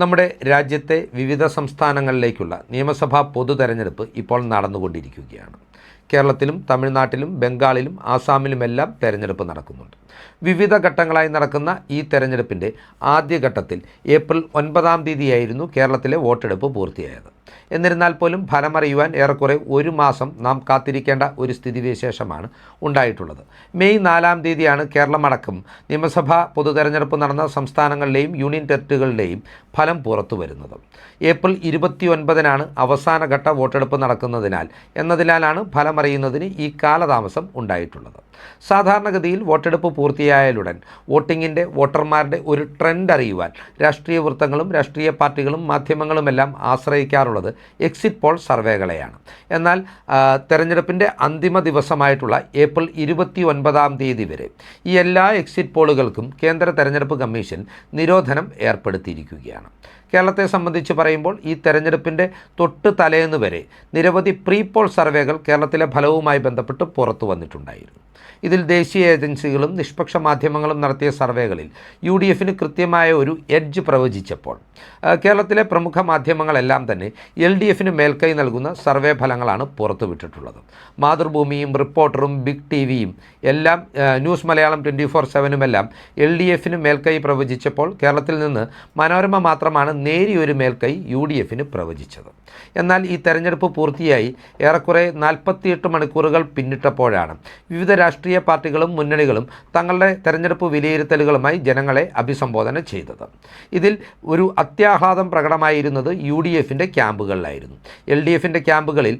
നമ്മുടെ രാജ്യത്തെ വിവിധ സംസ്ഥാനങ്ങളിലേക്കുള്ള നിയമസഭാ പൊതു തെരഞ്ഞെടുപ്പ് ഇപ്പോൾ നടന്നുകൊണ്ടിരിക്കുകയാണ്. കേരളത്തിലും തമിഴ്നാട്ടിലും ബംഗാളിലും ആസാമിലുമെല്ലാം തെരഞ്ഞെടുപ്പ് നടക്കുന്നുണ്ട്. വിവിധ ഘട്ടങ്ങളായി നടക്കുന്ന ഈ തെരഞ്ഞെടുപ്പിൻ്റെ ആദ്യഘട്ടത്തിൽ ഏപ്രിൽ 9-ാം തീയതിയായിരുന്നു കേരളത്തിലെ വോട്ടെടുപ്പ് പൂർത്തിയായത്. എന്നിരുന്നാൽ പോലും ഫലമറിയുവാൻ ഏറെക്കുറെ ഒരു മാസം നാം കാത്തിരിക്കേണ്ട ഒരു സ്ഥിതിവിശേഷമാണ് ഉണ്ടായിട്ടുള്ളത്. മെയ് 4-ാം തീയതിയാണ് കേരളമടക്കം നിയമസഭാ പൊതു തെരഞ്ഞെടുപ്പ് നടന്ന സംസ്ഥാനങ്ങളിലെയും യൂണിയൻ ടെറിട്ടറികളിലെയും ഫലം പുറത്തു വരുന്നത്. ഏപ്രിൽ 29-നാണ് അവസാനഘട്ട വോട്ടെടുപ്പ് എന്നതിനാലാണ് ഫലമറിയുന്നതിന് ഈ കാലതാമസം ഉണ്ടായിട്ടുള്ളത്. സാധാരണഗതിയിൽ വോട്ടെടുപ്പ് പൂർത്തിയായാലുടൻ വോട്ടർമാരുടെ ഒരു ട്രെൻഡ് അറിയുവാൻ രാഷ്ട്രീയ വൃത്തങ്ങളും രാഷ്ട്രീയ പാർട്ടികളും മാധ്യമങ്ങളുമെല്ലാം ആശ്രയിക്കാറുള്ളത് എക്സിറ്റ് പോൾ സർവേകളെയാണ്. എന്നാൽ തെരഞ്ഞെടുപ്പിൻ്റെ അന്തിമ ദിവസമായിട്ടുള്ള ഏപ്രിൽ 29-ാം തീയതി വരെ ഈ എല്ലാ എക്സിറ്റ് പോളുകൾക്കും കേന്ദ്ര തെരഞ്ഞെടുപ്പ് കമ്മീഷൻ നിരോധനം ഏർപ്പെടുത്തിയിരിക്കുകയാണ്. കേരളത്തെ സംബന്ധിച്ച് പറയുമ്പോൾ ഈ തെരഞ്ഞെടുപ്പിൻ്റെ തൊട്ട് തലേന്ന് വരെ നിരവധി പ്രീ പോൾ സർവേകൾ കേരളത്തിലെ ഫലവുമായി ബന്ധപ്പെട്ട് പുറത്തു വന്നിട്ടുണ്ടായിരുന്നു. ഇതിൽ ദേശീയ ഏജൻസികളും നിഷ്പക്ഷ മാധ്യമങ്ങളും നടത്തിയ സർവേകളിൽ UDFന് കൃത്യമായ ഒരു എഡ്ജ് പ്രവചിച്ചപ്പോൾ കേരളത്തിലെ പ്രമുഖ മാധ്യമങ്ങളെല്ലാം തന്നെ LDFന് മേൽക്കൈ നൽകുന്ന സർവേ ഫലങ്ങളാണ് പുറത്തുവിട്ടിട്ടുള്ളത്. മാതൃഭൂമിയും റിപ്പോർട്ടറും ബിഗ് TVയും എല്ലാം ന്യൂസ് മലയാളം 24/7 LDFന് മേൽക്കൈ പ്രവചിച്ചപ്പോൾ കേരളത്തിൽ നിന്ന് മനോരമ മാത്രമാണ് നേരിയൊരു മേൽക്കൈ UDFന് പ്രവചിച്ചത്. എന്നാൽ ഈ തെരഞ്ഞെടുപ്പ് പൂർത്തിയായി ഏറെക്കുറെ 48 മണിക്കൂറുകൾ പിന്നിട്ടപ്പോഴാണ് വിവിധ രാഷ്ട്രീയ പാർട്ടികളും മുന്നണികളും തങ്ങളുടെ തെരഞ്ഞെടുപ്പ് വിലയിരുത്തലുകളുമായി ജനങ്ങളെ അഭിസംബോധന ചെയ്തത്. ഇതിൽ ഒരു അത്യാഹ്ലാദം പ്രകടമായിരുന്നത് UDFൻ്റെ ക്യാമ്പുകളിലായിരുന്നു. LDFൻ്റെ ക്യാമ്പുകളിൽ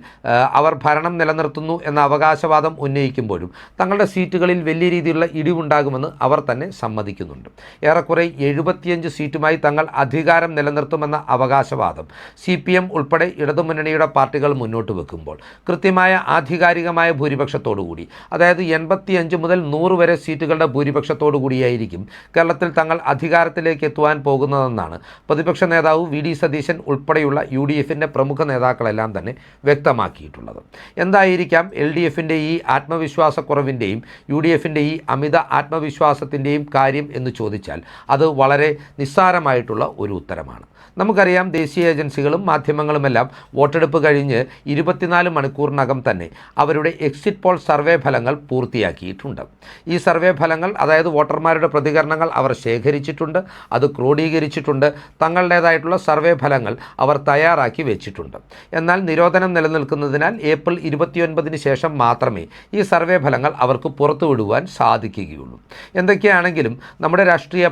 അവർ ഭരണം നിലനിർത്തുന്നു എന്ന അവകാശവാദം ഉന്നയിക്കുമ്പോഴും തങ്ങളുടെ സീറ്റുകളിൽ വലിയ രീതിയിലുള്ള ഇടിവുണ്ടാകുമെന്ന് അവർ തന്നെ സമ്മതിക്കുന്നുണ്ട്. ഏറെക്കുറെ 75 സീറ്റുമായി തങ്ങൾ അധികാരം നിലനിർത്തുമെന്ന അവകാശവാദം CPM ഉൾപ്പെടെ ഇടതുമുന്നണിയുടെ പാർട്ടികൾ മുന്നോട്ട് വെക്കുമ്പോൾ കൃത്യമായ ആധികാരികമായ ഭൂരിപക്ഷത്തോടുകൂടി, അതായത് 85 മുതൽ 100 വരെ സീറ്റുകളുടെ ഭൂരിപക്ഷത്തോടു കൂടിയായിരിക്കും കേരളത്തിൽ തങ്ങൾ അധികാരത്തിലേക്ക് എത്തുവാൻ പോകുന്നതെന്നാണ് പ്രതിപക്ഷ നേതാവ് VD സതീശൻ ഉൾപ്പെടെയുള്ള UDFൻ്റെ പ്രമുഖ നേതാക്കളെല്ലാം തന്നെ വ്യക്തമാക്കിയിട്ടുള്ളത്. എന്തായിരിക്കാം LDFൻ്റെ ഈ ആത്മവിശ്വാസക്കുറവിൻ്റെയും UDFൻ്റെ ഈ അമിത ആത്മവിശ്വാസത്തിൻ്റെയും കാര്യം എന്ന് ചോദിച്ചാൽ അത് വളരെ നിസ്സാരമായിട്ടുള്ള ഒരു ഉത്തരമാണ്. നമുക്കറിയാം, ദേശീയ ഏജൻസികളും മാധ്യമങ്ങളുമെല്ലാം വോട്ടെടുപ്പ് കഴിഞ്ഞ് 24 മണിക്കൂറിനകം തന്നെ അവരുടെ എക്സിറ്റ് പോൾ സർവേ ഫലങ്ങൾ പൂർത്തിയാക്കിയിട്ടുണ്ട്. ഈ സർവേ ഫലങ്ങൾ, അതായത് വോട്ടർമാരുടെ പ്രതികരണങ്ങൾ അവർ ശേഖരിച്ചിട്ടുണ്ട്, അത് ക്രോഡീകരിച്ചിട്ടുണ്ട്, തങ്ങളുടേതായിട്ടുള്ള സർവേ ഫലങ്ങൾ അവർ തയ്യാറാക്കി വെച്ചിട്ടുണ്ട്. എന്നാൽ നിരോധനം നിലനിൽക്കുന്നതിനാൽ ഏപ്രിൽ 29-ന് ശേഷം മാത്രമേ ഈ സർവേ ഫലങ്ങൾ അവർക്ക് പുറത്തുവിടുവാൻ സാധിക്കുകയുള്ളൂ. എന്തൊക്കെയാണെങ്കിലും നമ്മുടെ രാഷ്ട്രീയ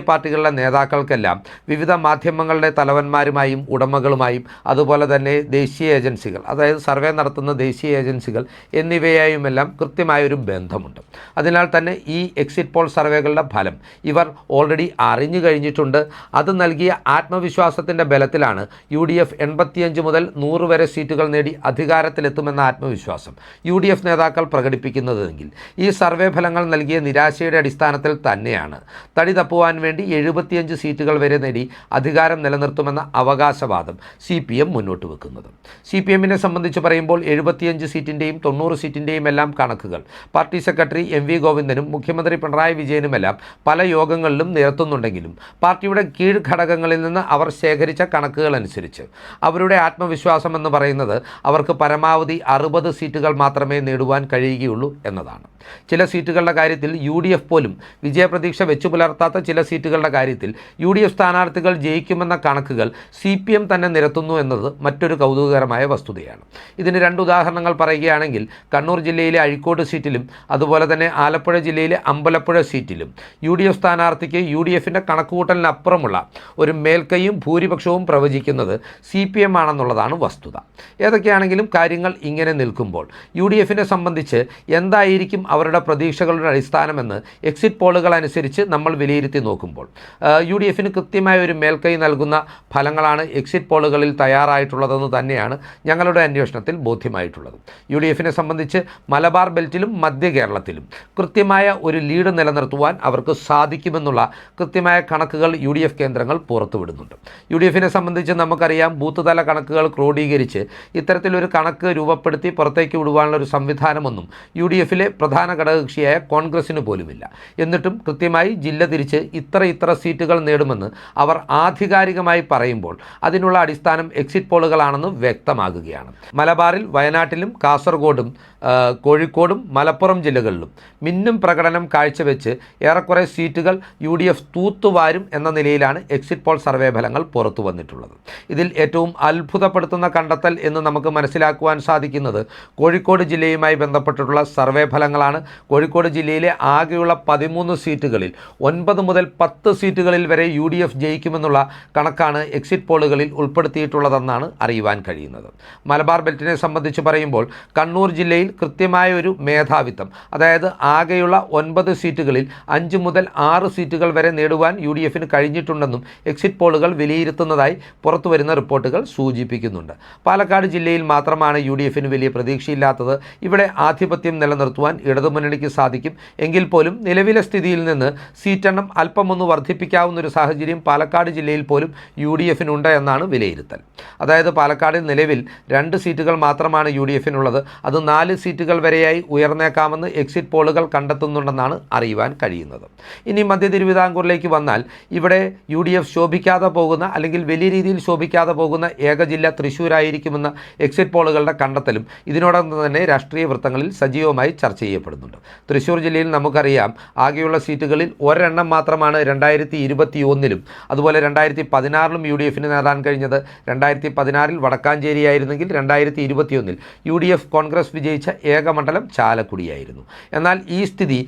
പാർട്ടികളുടെ നേതാക്കൾക്കെല്ലാം വിവിധ മാധ്യമങ്ങളുടെ തലവന്മാരുമായും ഉടമകളുമായും അതുപോലെ തന്നെ ദേശീയ ഏജൻസികൾ, അതായത് സർവേ നടത്തുന്ന ദേശീയ ഏജൻസികൾ എന്നിവയായുമെല്ലാം കൃത്യമായൊരു ബന്ധമുണ്ട്. അതിനാൽ തന്നെ ഈ എക്സിറ്റ് പോൾ സർവേകളുടെ ഫലം ഇവർ ഓൾറെഡി അറിഞ്ഞു കഴിഞ്ഞിട്ടുണ്ട്. അത് നൽകിയ ആത്മവിശ്വാസത്തിൻ്റെ ബലത്തിലാണ് UDF 85 മുതൽ 100 വരെ സീറ്റുകൾ നേടി അധികാരത്തിലെത്തുമെന്ന ആത്മവിശ്വാസം UDF നേതാക്കൾ പ്രകടിപ്പിക്കുന്നതെങ്കിൽ ഈ സർവേ ഫലങ്ങൾ നൽകിയ നിരാശയുടെ അടിസ്ഥാനത്തിൽ തന്നെയാണ് തടി തപ്പുവാൻ വേണ്ടി 75 സീറ്റുകൾ വരെ നേടി അധികാരം നിലനിർത്തുമെന്ന അവകാശവാദം CPM മുന്നോട്ട് വെക്കുന്നത്. CPMനെ സംബന്ധിച്ച് പറയുമ്പോൾ 75 സീറ്റിൻ്റെയും 90 സീറ്റിൻ്റെയും എല്ലാം കണക്കുകൾ പാർട്ടി സെക്രട്ടറി MV ഗോവിന്ദനും മുഖ്യമന്ത്രി പിണറായി വിജയനുമെല്ലാം പല യോഗങ്ങളിലും നിരത്തുന്നുണ്ടെങ്കിലും പാർട്ടിയുടെ കീഴ് ഘടകങ്ങളിൽ നിന്ന് അവർ ശേഖരിച്ച കണക്കുകൾ അനുസരിച്ച് അവരുടെ ആത്മവിശ്വാസം എന്ന് പറയുന്നത് അവർക്ക് പരമാവധി 60 സീറ്റുകൾ മാത്രമേ നേടുവാൻ കഴിയുകയുള്ളൂ എന്നതാണ്. ചില സീറ്റുകളുടെ കാര്യത്തിൽ UDF പോലും വിജയപ്രതീക്ഷ വെച്ചു പുലർത്താത്ത ചില സീറ്റുകളുടെ കാര്യത്തിൽ UDF സ്ഥാനാർത്ഥികൾ ജയിക്കുമെന്ന കണക്കുകൾ CPM തന്നെ നിരത്തുന്നു എന്നത് മറ്റൊരു കൗതുകകരമായ വസ്തുതയാണ്. ഇതിന് 2 ഉദാഹരണങ്ങൾ പറയുകയാണെങ്കിൽ, കണ്ണൂർ ജില്ലയിലെ അഴീക്കോട് സീറ്റിലും അതുപോലെ തന്നെ ആലപ്പുഴ ജില്ലയിലെ അമ്പലപ്പുഴ സീറ്റിലും UDF സ്ഥാനാർത്ഥിക്ക് UDFൻ്റെ കണക്കുകൂട്ടലിനപ്പുറമുള്ള ഒരു മേൽക്കൈയും ഭൂരിപക്ഷവും പ്രവചിക്കുന്നത് CPM ആണെന്നുള്ളതാണ് വസ്തുത. ഏതൊക്കെയാണെങ്കിലും കാര്യങ്ങൾ ഇങ്ങനെ നിൽക്കുമ്പോൾ UDFനെ സംബന്ധിച്ച് എന്തായിരിക്കും അവരുടെ പ്രതീക്ഷകളുടെ അടിസ്ഥാനമെന്ന് എക്സിറ്റ് പോളുകൾ അനുസരിച്ച് നമ്മൾ വിലയിരുത്തി നോക്കുമ്പോൾ UDFന് കൃത്യമായ ഒരു മേൽക്കൈ നൽകുന്ന ഫലങ്ങളാണ് എക്സിറ്റ് പോളുകളിൽ തയ്യാറായിട്ടുള്ളതെന്ന് തന്നെയാണ് ഞങ്ങളുടെ അന്വേഷണത്തിൽ ബോധ്യമായിട്ടുള്ളത്. UDFനെ സംബന്ധിച്ച് മലബാർ ബെൽറ്റിലും മധ്യ കേരളത്തിലും കൃത്യമായ ഒരു ലീഡ് നിലനിർത്തുവാൻ അവർക്ക് സാധിക്കുമെന്നുള്ള കൃത്യമായ കണക്കുകൾ UDF കേന്ദ്രങ്ങൾ പുറത്തുവിടുന്നുണ്ട്. UDFനെ സംബന്ധിച്ച് നമുക്കറിയാം, ബൂത്ത് തല കണക്കുകൾ ക്രോഡീകരിച്ച് ഇത്തരത്തിലൊരു കണക്ക് രൂപപ്പെടുത്തി പുറത്തേക്ക് വിടുവാനുള്ള ഒരു സംവിധാനമൊന്നും UDFലെ പ്രധാന ഘടകകക്ഷിയായ കോൺഗ്രസിന് പോലുമില്ല. എന്നിട്ടും കൃത്യമായി ജില്ല തിരിച്ച് ഇത്ര സീറ്റുകൾ നേടുമെന്ന് ജയിക്കുമെന്ന് അവർ ആധികാരികമായി പറയുമ്പോൾ അതിനുള്ള അടിസ്ഥാനം എക്സിറ്റ് പോളുകളാണെന്ന് വ്യക്തമാകുകയാണ്. മലബാറിൽ വയനാട്ടിലും കാസർഗോഡും കോഴിക്കോടും മലപ്പുറം ജില്ലകളിലും മിന്നും പ്രകടനം കാഴ്ചവെച്ച് ഏറെക്കുറെ സീറ്റുകൾ UDF തൂത്തുവാരും എന്ന നിലയിലാണ് എക്സിറ്റ് പോൾ സർവേ ഫലങ്ങൾ പുറത്തു വന്നിട്ടുള്ളത്. ഇതിൽ ഏറ്റവും അത്ഭുതപ്പെടുത്തുന്ന കണ്ടെത്തൽ എന്ന് നമുക്ക് മനസ്സിലാക്കുവാൻ സാധിക്കുന്നത് കോഴിക്കോട് ജില്ലയുമായി ബന്ധപ്പെട്ടിട്ടുള്ള സർവേ ഫലങ്ങളാണ്. കോഴിക്കോട് ജില്ലയിലെ ആകെയുള്ള 13 സീറ്റുകളിൽ 9 മുതൽ 10 സീറ്റുകളിൽ വരെ UDF ജയിക്കുമെന്നുള്ള കണക്കാണ് എക്സിറ്റ് പോളുകളിൽ ഉൾപ്പെടുത്തിയിട്ടുള്ളതെന്നാണ് അറിയുവാൻ കഴിയുന്നത്. മലബാർ ബെൽറ്റിനെ സംബന്ധിച്ച് പറയുമ്പോൾ കണ്ണൂർ ജില്ലയിൽ കൃത്യമായ ഒരു മേധാവിത്വം, അതായത് ആകെയുള്ള 9 സീറ്റുകളിൽ 5 മുതൽ 6 സീറ്റുകൾ വരെ നേടുവാൻ UDFന് കഴിഞ്ഞിട്ടുണ്ടെന്നും എക്സിറ്റ് പോളുകൾ വിലയിരുത്തുന്നതായി പുറത്തുവരുന്ന റിപ്പോർട്ടുകൾ സൂചിപ്പിക്കുന്നുണ്ട്. പാലക്കാട് ജില്ലയിൽ മാത്രമാണ് UDFന് വലിയ പ്രതീക്ഷയില്ലാത്തത്. ഇവിടെ ആധിപത്യം നിലനിർത്തുവാൻ ഇടതുമുന്നണിക്ക് സാധിക്കും. എങ്കിൽ പോലും നിലവിലെ സ്ഥിതിയിൽ നിന്ന് സീറ്റെണ്ണം അല്പമൊന്ന് വർദ്ധിപ്പിക്കാവുന്നൊരു സാഹചര്യം പാലക്കാട് ജില്ലയിൽ പോലും UDFനുണ്ട് എന്നാണ് വിലയിരുത്തൽ. അതായത് പാലക്കാടിൽ നിലവിൽ 2 സീറ്റുകൾ മാത്രമാണ് UDFനുള്ളത്. അത് 4 സീറ്റുകൾ വരെയായി ഉയർന്നേക്കാമെന്ന് എക്സിറ്റ് പോളുകൾ കണ്ടെത്തുന്നുണ്ടെന്നാണ് അറിയുവാൻ കഴിയുന്നത്. ഇനി മധ്യ തിരുവിതാംകൂറിലേക്ക് വന്നാൽ ഇവിടെ UDF ശോഭിക്കാതെ പോകുന്ന അല്ലെങ്കിൽ വലിയ രീതിയിൽ ശോഭിക്കാതെ പോകുന്ന ഏക ജില്ല തൃശ്ശൂരായിരിക്കുമെന്ന എക്സിറ്റ് പോളുകളുടെ കണ്ടെത്തലും ഇതിനോടൊപ്പം തന്നെ രാഷ്ട്രീയ വൃത്തങ്ങളിൽ സജീവമായി ചർച്ച ചെയ്യപ്പെടുന്നുണ്ട്. തൃശ്ശൂർ ജില്ലയിൽ നമുക്കറിയാം ആകെയുള്ള സീറ്റുകളിൽ ഒരെണ്ണം മാത്രമാണ് 2021-ലും അതുപോലെ 2016-ലും UDFന് നേടാൻ കഴിഞ്ഞത്. 2016-ൽ വടക്കാഞ്ചേരിയായിരുന്നെങ്കിൽ 2021-ൽ UDF കോൺഗ്രസ് വിജയിച്ച ഏക മണ്ഡലം ചാലക്കുടിയായിരുന്നു. എന്നാൽ ഈ സ്ഥിതി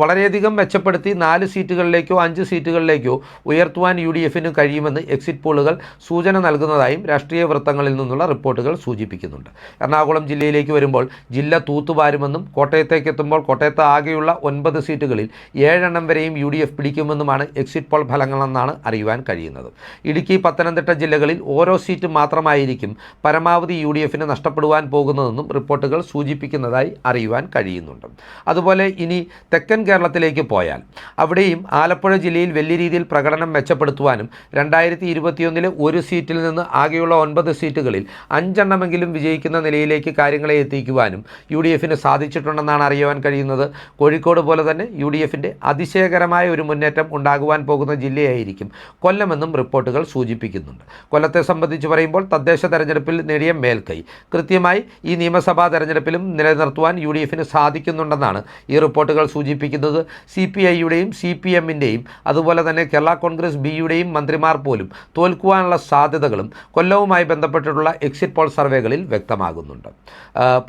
വളരെയധികം മെച്ചപ്പെടുത്തി 4 സീറ്റുകളിലേക്കോ 5 സീറ്റുകളിലേക്കോ ഉയർത്തുവാൻ UDFന് കഴിയുമെന്ന് എക്സിറ്റ് പോളുകൾ സൂചന നൽകുന്നതായും രാഷ്ട്രീയ വൃത്തങ്ങളിൽ നിന്നുള്ള റിപ്പോർട്ടുകൾ സൂചിപ്പിക്കുന്നുണ്ട്. എറണാകുളം ജില്ലയിലേക്ക് വരുമ്പോൾ ജില്ല തൂത്തുവാരുമെന്നും കോട്ടയത്തേക്ക് എത്തുമ്പോൾ കോട്ടയത്ത് ആകെയുള്ള 9 സീറ്റുകളിൽ 7 എണ്ണം വരെയും UDF പിടിക്കുമെന്നുമാണ് എക്സിറ്റ് പോൾ ഫലങ്ങളെന്നാണ് അറിയുവാൻ കഴിയുന്നത്. ഇടുക്കി, പത്തനംതിട്ട ജില്ലകളിൽ ഓരോ സീറ്റ് മാത്രമായിരിക്കും പരമാവധി UDFന് നഷ്ടപ്പെടുവാൻ പോകുന്നതെന്നും റിപ്പോർട്ടുകൾ സൂചിപ്പിക്കുന്നതായി അറിയുവാൻ കഴിയുന്നുണ്ട്. അതുപോലെ ഇനി തെക്കൻ കേരളത്തിലേക്ക് പോയാൽ അവിടെയും ആലപ്പുഴ ജില്ലയിൽ വലിയ രീതിയിൽ പ്രകടനം മെച്ചപ്പെടുത്തുവാനും 2021-ലെ ഒരു സീറ്റിൽ നിന്ന് ആകെയുള്ള 9 സീറ്റുകളിൽ 5 എണ്ണമെങ്കിലും വിജയിക്കുന്ന നിലയിലേക്ക് കാര്യങ്ങളെ എത്തിക്കുവാനും UDFന് സാധിച്ചിട്ടുണ്ടെന്നാണ് അറിയുവാൻ കഴിയുന്നത്. കോഴിക്കോട് പോലെ തന്നെ UDFൻ്റെ അതിശയകരമായ ഒരു മുന്നേറ്റം ഉണ്ടാകുവാൻ പോകുന്ന ജില്ലയായിരിക്കും കൊല്ലമെന്നും റിപ്പോർട്ടുകൾ സൂചിപ്പിക്കുന്നുണ്ട്. കൊല്ലത്തെ സംബന്ധിച്ച് പറയുമ്പോൾ തദ്ദേശ തെരഞ്ഞെടുപ്പിൽ നേടിയ മേൽക്കൈ കൃത്യമായി ഈ നിയമസഭാ തെരഞ്ഞെടുപ്പിലും നിലനിർത്തുവാൻ UDFന് സാധിക്കുന്നുണ്ടെന്നാണ് ഈ റിപ്പോർട്ടുകൾ സൂചിപ്പിക്കുന്നത്. CPIയുടെയും CPMൻ്റെയും അതുപോലെ തന്നെ കേരള കോൺഗ്രസ് ബിയുടെയും മന്ത്രിമാർ പോലും തോൽക്കുവാനുള്ള സാധ്യതകളും കൊല്ലവുമായി ബന്ധപ്പെട്ടിട്ടുള്ള എക്സിറ്റ് പോൾ സർവേകളിൽ വ്യക്തമാകുന്നുണ്ട്.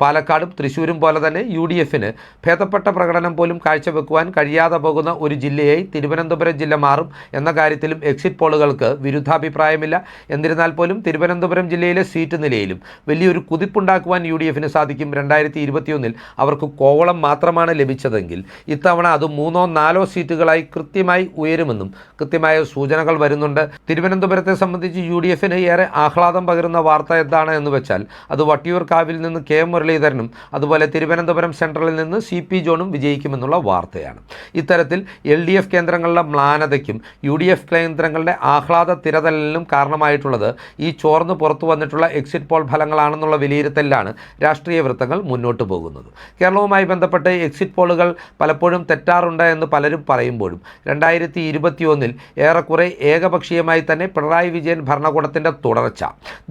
പാലക്കാടും തൃശ്ശൂരും പോലെ തന്നെ UDFന് ഭേദപ്പെട്ട പ്രകടനം പോലും കാഴ്ചവെക്കുവാൻ കഴിയാതെ പോകുന്ന ഒരു ജില്ലയായി തിരുവനന്തപുരം ജില്ല മാറും എന്ന കാര്യത്തിലും എക്സിറ്റ് പോളുകൾക്ക് വിരുദ്ധാഭിപ്രായമില്ല. എന്നിരുന്നാൽ പോലും തിരുവനന്തപുരം ജില്ലയിലെ സീറ്റ് നിലയിലും വലിയൊരു കുതിപ്പുണ്ടാക്കുവാൻ UDFന് സാധിക്കും. 2021-ൽ അവർക്ക് കോവളം മാത്രമാണ് ലഭിച്ചതെങ്കിൽ ഇത്തവണ അത് 3-4 സീറ്റുകളായി കൃത്യമായി ഉയരുമെന്നും കൃത്യമായ സൂചനകൾ വരുന്നുണ്ട്. തിരുവനന്തപുരത്തെ സംബന്ധിച്ച് UDFന് ഏറെ ആഹ്ലാദം പകരുന്ന വാർത്ത എന്താണ് എന്ന് വെച്ചാൽ അത് വട്ടിയൂർക്കാവിൽ നിന്ന് K മുരളീധരനും അതുപോലെ തിരുവനന്തപുരം സെൻട്രലിൽ നിന്ന് CP ജോണും വിജയിക്കുമെന്നുള്ള വാർത്തയാണ്. ഇത്തരത്തിൽ LDF കേന്ദ്രങ്ങളുടെ മ്ലാനതയ്ക്കും UDF കേന്ദ്രങ്ങളുടെ ആഹ്ലാദ തിരതലിനും കാരണമായിട്ടുള്ളത് ഈ ചോർന്ന് പുറത്തു വന്നിട്ടുള്ള എക്സിറ്റ് പോൾ ഫലങ്ങളാണെന്നുള്ള വിലയിരുത്തലിലാണ് രാഷ്ട്രീയ വൃത്തങ്ങൾ മുന്നോട്ട് പോകുന്നത്. കേരളവുമായി ബന്ധപ്പെട്ട് എക്സിറ്റ് പോളുകൾ പലപ്പോഴും തെറ്റാറുണ്ട് എന്ന് പലരും പറയുമ്പോഴും 2021-ൽ ഏറെക്കുറെ ഏകപക്ഷീയമായി തന്നെ പിണറായി വിജയൻ ഭരണകൂടത്തിൻ്റെ തുടർച്ച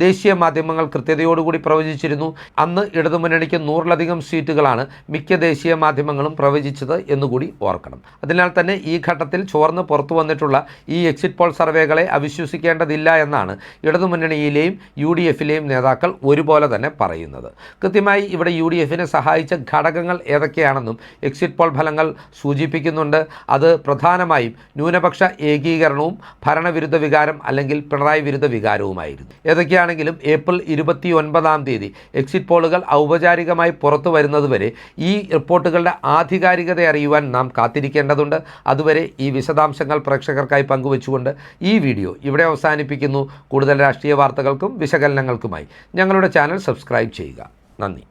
ദേശീയ മാധ്യമങ്ങൾ കൃത്യതയോടുകൂടി പ്രവചിച്ചിരുന്നു. അന്ന് ഇടതുമുന്നണിക്ക് 100-ലധികം സീറ്റുകളാണ് മിക്ക ദേശീയ മാധ്യമങ്ങളും പ്രവചിച്ചത് എന്നുകൂടി ഓർക്കണം. അതിനാൽ തന്നെ ഈ ഘട്ടത്തിൽ ചോർന്ന് പുറത്തു വന്നിട്ടുള്ള ഈ എക്സിറ്റ് പോൾ സർവേകളെ അവിശ്വസിക്കേണ്ടതില്ല എന്നാണ് ഇടതുമുന്നണിയിലെയും UDFിലെയും നേതാക്കൾ ഒരുപോലെ തന്നെ പറയുന്നത്. കൃത്യമായി ഇവിടെ UDFനെ സഹായിച്ച ഘടകങ്ങൾ ഏതൊക്കെയാണെന്നും എക്സിറ്റ് പോൾ ഫലങ്ങൾ സൂചിപ്പിക്കുന്നുണ്ട്. അത് പ്രധാനമായും ന്യൂനപക്ഷ ഏകീകരണവും ഭരണവിരുദ്ധ വികാരം അല്ലെങ്കിൽ പിണറായി വിരുദ്ധ വികാരവുമായിരുന്നു. ഏതൊക്കെയാണെങ്കിലും ഏപ്രിൽ 29-ാം തീയതി എക്സിറ്റ് പോളുകൾ ഔപചാരികമായി പുറത്തു വരുന്നതുവരെ ഈ റിപ്പോർട്ടുകളുടെ ആധികാരികത അറിയുവാൻ നാം കാത്തിരിക്കേണ്ടതുണ്ട്. അതുവരെ ഈ വിശദാംശങ്ങൾ പ്രേക്ഷകർക്കായി പങ്കുവച്ചുകൊണ്ട് ഈ വീഡിയോ ഇവിടെ അവസാനിപ്പിക്കുന്നു. കൂടുതൽ രാഷ്ട്രീയ വാർത്തകൾക്കും വിശകലനങ്ങൾക്കുമായി ഞങ്ങളുടെ ചാനൽ സബ്സ്ക്രൈബ് ചെയ്യുക. നന്ദി.